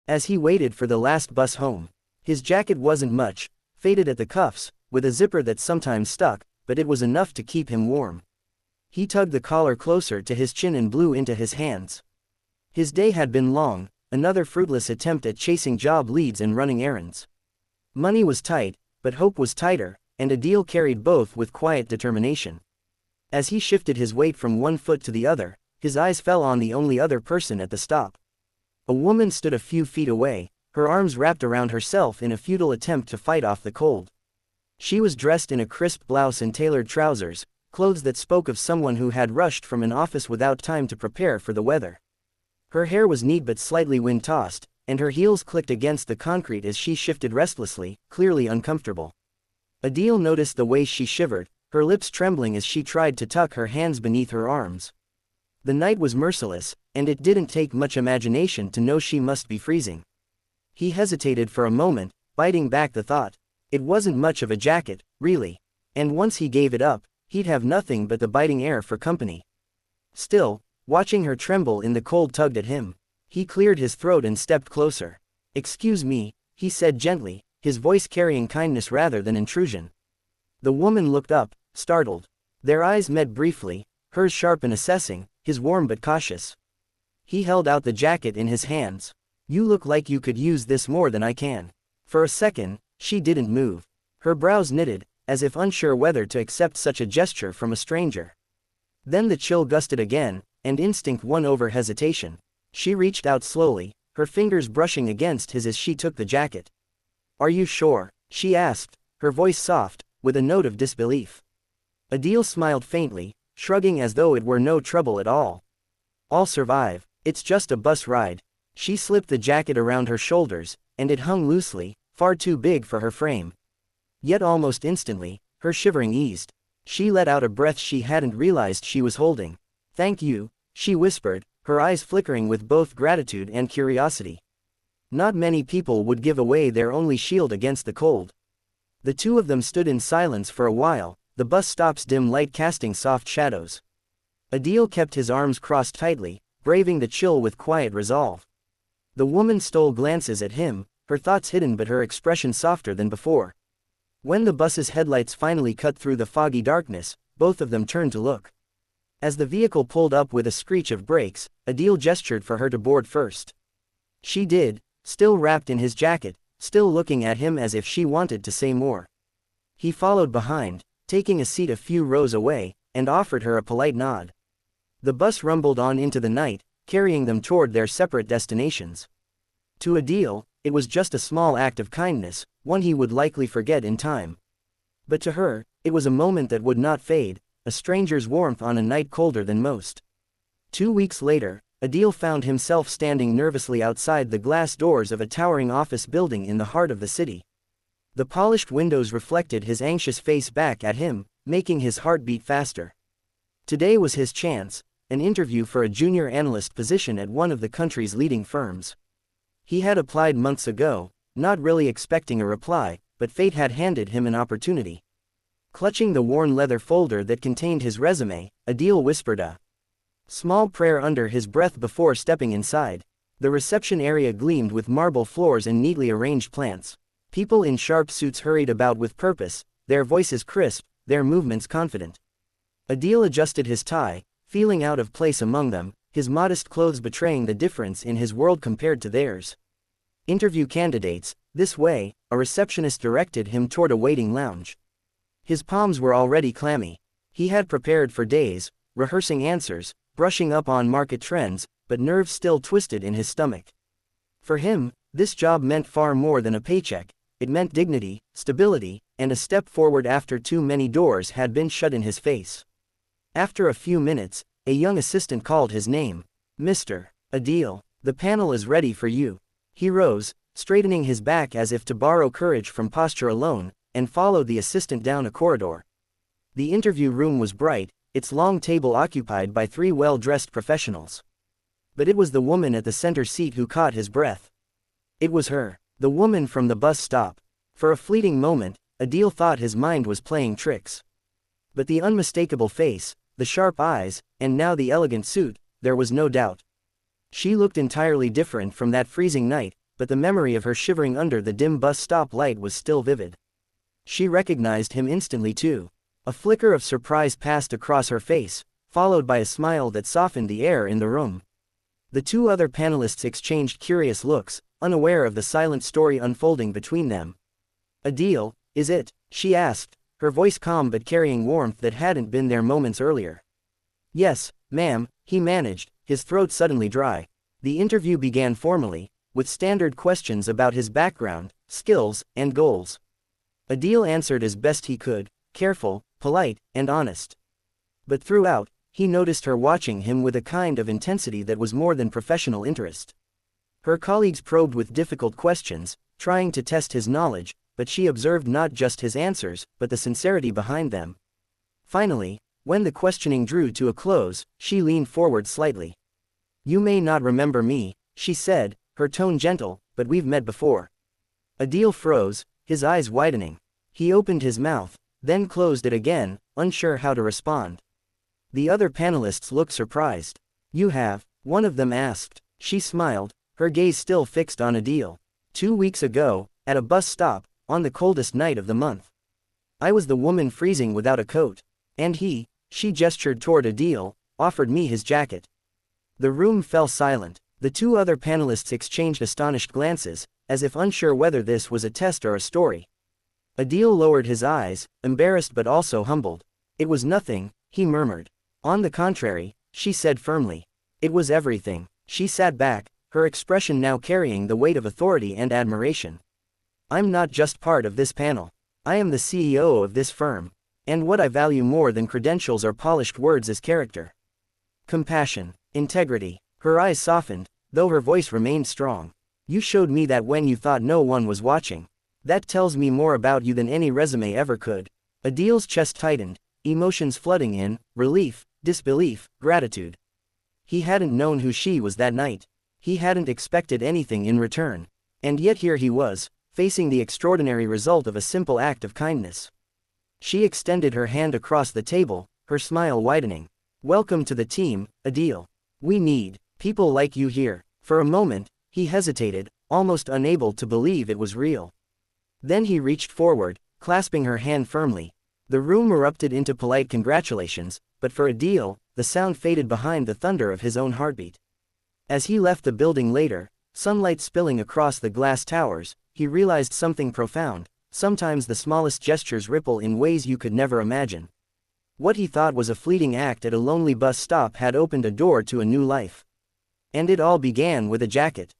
As he waited for the last bus home, his jacket wasn't much, faded at the cuffs, with a zipper that sometimes stuck, but it was enough to keep him warm. He tugged the collar closer to his chin and blew into his hands. His day had been long, another fruitless attempt at chasing job leads and running errands. Money was tight, but hope was tighter, and Adil carried both with quiet determination. As he shifted his weight from one foot to the other, his eyes fell on the only other person at the stop. A woman stood a few feet away, her arms wrapped around herself in a futile attempt to fight off the cold. She was dressed in a crisp blouse and tailored trousers, clothes that spoke of someone who had rushed from an office without time to prepare for the weather. Her hair was neat but slightly wind-tossed, and her heels clicked against the concrete as she shifted restlessly, clearly uncomfortable. Adil noticed the way she shivered, her lips trembling as she tried to tuck her hands beneath her arms. The night was merciless, and it didn't take much imagination to know she must be freezing. He hesitated for a moment, biting back the thought. It wasn't much of a jacket, really. And once he gave it up, he'd have nothing but the biting air for company. Still, watching her tremble in the cold tugged at him. He cleared his throat and stepped closer. "Excuse me," he said gently, his voice carrying kindness rather than intrusion. The woman looked up, startled. Their eyes met briefly, hers sharp and assessing, his warm but cautious. He held out the jacket in his hands. "You look like you could use this more than I can." For a second, she didn't move. Her brows knitted, as if unsure whether to accept such a gesture from a stranger. Then the chill gusted again, and instinct won over hesitation. She reached out slowly, her fingers brushing against his as she took the jacket. "Are you sure?" she asked, her voice soft, with a note of disbelief. Adil smiled faintly, shrugging as though it were no trouble at all. "I'll survive, it's just a bus ride." She slipped the jacket around her shoulders, and it hung loosely, far too big for her frame. Yet almost instantly, her shivering eased. She let out a breath she hadn't realized she was holding. "Thank you," she whispered, her eyes flickering with both gratitude and curiosity. Not many people would give away their only shield against the cold. The two of them stood in silence for a while, the bus stop's dim light casting soft shadows. Adil kept his arms crossed tightly, braving the chill with quiet resolve. The woman stole glances at him, her thoughts hidden but her expression softer than before. When the bus's headlights finally cut through the foggy darkness, both of them turned to look. As the vehicle pulled up with a screech of brakes, Adil gestured for her to board first. She did, still wrapped in his jacket, still looking at him as if she wanted to say more. He followed behind, taking a seat a few rows away, and offered her a polite nod. The bus rumbled on into the night, carrying them toward their separate destinations. To Adil, it was just a small act of kindness, one he would likely forget in time. But to her, it was a moment that would not fade, a stranger's warmth on a night colder than most. 2 weeks later, Adil found himself standing nervously outside the glass doors of a towering office building in the heart of the city. The polished windows reflected his anxious face back at him, making his heart beat faster. Today was his chance, an interview for a junior analyst position at one of the country's leading firms. He had applied months ago, not really expecting a reply, but fate had handed him an opportunity. Clutching the worn leather folder that contained his resume, Adil whispered a small prayer under his breath before stepping inside. The reception area gleamed with marble floors and neatly arranged plants. People in sharp suits hurried about with purpose, their voices crisp, their movements confident. Adil adjusted his tie, feeling out of place among them, his modest clothes betraying the difference in his world compared to theirs. "Interview candidates, this way," a receptionist directed him toward a waiting lounge. His palms were already clammy. He had prepared for days, rehearsing answers, brushing up on market trends, but nerves still twisted in his stomach. For him, this job meant far more than a paycheck. It meant dignity, stability, and a step forward after too many doors had been shut in his face. After a few minutes, a young assistant called his name. "Mr. Adil, the panel is ready for you." He rose, straightening his back as if to borrow courage from posture alone, and followed the assistant down a corridor. The interview room was bright, its long table occupied by 3 well-dressed professionals. But it was the woman at the center seat who caught his breath. It was her, the woman from the bus stop. For a fleeting moment, Adil thought his mind was playing tricks. But the unmistakable face, the sharp eyes, and now the elegant suit, there was no doubt. She looked entirely different from that freezing night, but the memory of her shivering under the dim bus stop light was still vivid. She recognized him instantly too. A flicker of surprise passed across her face, followed by a smile that softened the air in the room. The two other panelists exchanged curious looks, unaware of the silent story unfolding between them. "Adil, is it?" she asked, her voice calm but carrying warmth that hadn't been there moments earlier. "Yes, ma'am," he managed, his throat suddenly dry. The interview began formally, with standard questions about his background, skills, and goals. Adil answered as best he could, careful, polite, and honest. But throughout, he noticed her watching him with a kind of intensity that was more than professional interest. Her colleagues probed with difficult questions, trying to test his knowledge, but she observed not just his answers, but the sincerity behind them. Finally, when the questioning drew to a close, she leaned forward slightly. "You may not remember me," she said, her tone gentle, "but we've met before." Adil froze, his eyes widening. He opened his mouth, then closed it again, unsure how to respond. The other panelists looked surprised. "You have?" one of them asked. She smiled, her gaze still fixed on Adil. "2 weeks ago, at a bus stop, on the coldest night of the month. I was the woman freezing without a coat. And he," she gestured toward Adil, "offered me his jacket." The room fell silent. The two other panelists exchanged astonished glances, as if unsure whether this was a test or a story. Adil lowered his eyes, embarrassed but also humbled. "It was nothing," he murmured. "On the contrary," she said firmly. "It was everything." She sat back, her expression now carrying the weight of authority and admiration. "I'm not just part of this panel. I am the CEO of this firm. And what I value more than credentials or polished words is character. Compassion, integrity." Her eyes softened, though her voice remained strong. "You showed me that when you thought no one was watching. That tells me more about you than any resume ever could." Adil's chest tightened, emotions flooding in, relief, disbelief, gratitude. He hadn't known who she was that night. He hadn't expected anything in return. And yet here he was, facing the extraordinary result of a simple act of kindness. She extended her hand across the table, her smile widening. "Welcome to the team, Adil. We need people like you here." For a moment, he hesitated, almost unable to believe it was real. Then he reached forward, clasping her hand firmly. The room erupted into polite congratulations, but for Adil, the sound faded behind the thunder of his own heartbeat. As he left the building later, sunlight spilling across the glass towers, he realized something profound. Sometimes the smallest gestures ripple in ways you could never imagine. What he thought was a fleeting act at a lonely bus stop had opened a door to a new life. And it all began with a jacket.